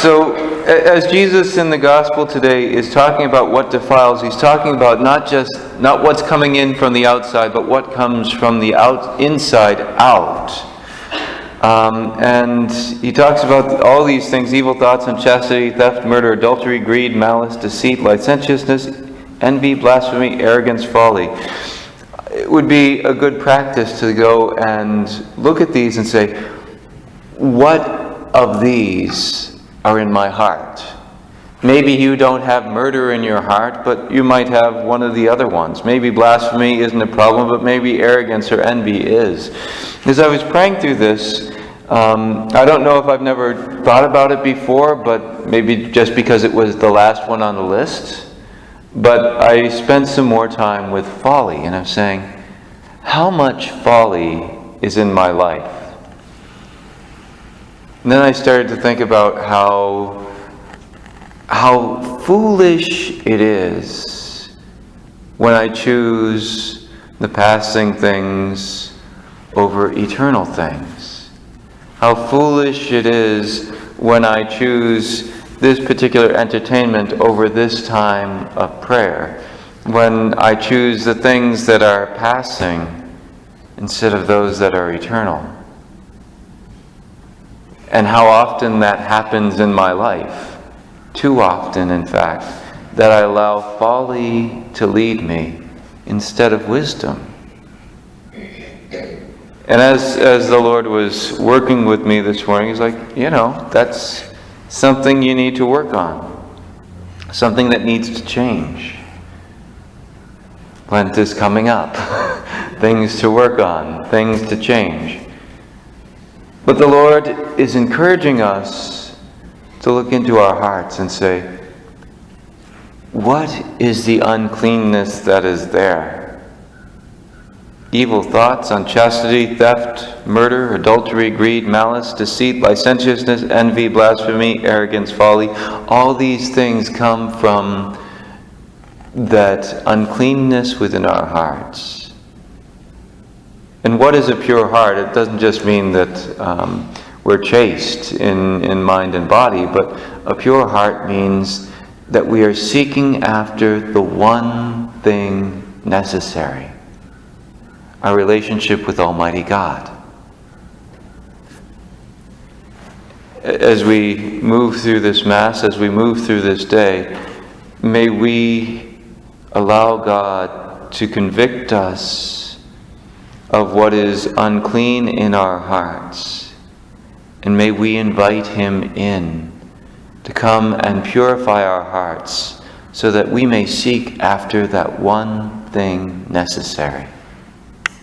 So as Jesus in the gospel today is talking about what defiles, he's talking about not what's coming in from the outside, but what comes from the inside out. And he talks about all these things: evil thoughts, unchastity, theft, murder, adultery, greed, malice, deceit, licentiousness, envy, blasphemy, arrogance, folly. It would be a good practice to go and look at these and say, what of these are in my heart? Maybe you don't have murder in your heart, but you might have one of the other ones. Maybe blasphemy isn't a problem, but maybe arrogance or envy is. As I was praying through this, I don't know if I've never thought about it before, but maybe just because it was the last one on the list. But I spent some more time with folly, and I'm saying, how much folly is in my life? And then I started to think about how foolish it is when I choose the passing things over eternal things. How foolish it is when I choose this particular entertainment over this time of prayer. When I choose the things that are passing instead of those that are eternal. And how often that happens in my life. Too often, in fact, that I allow folly to lead me instead of wisdom. And as the Lord was working with me this morning, He's like, that's something you need to work on. Something that needs to change. Lent is coming up. Things to work on. Things to change. But the Lord is encouraging us to look into our hearts and say, what is the uncleanness that is there? Evil thoughts, unchastity, theft, murder, adultery, greed, malice, deceit, licentiousness, envy, blasphemy, arrogance, folly. All these things come from that uncleanness within our hearts. And what is a pure heart? It doesn't just mean that we're chaste in mind and body, but a pure heart means that we are seeking after the one thing necessary. Our relationship with Almighty God. As we move through this Mass, as we move through this day, may we allow God to convict us of what is unclean in our hearts. And may we invite Him in to come and purify our hearts so that we may seek after that one thing necessary.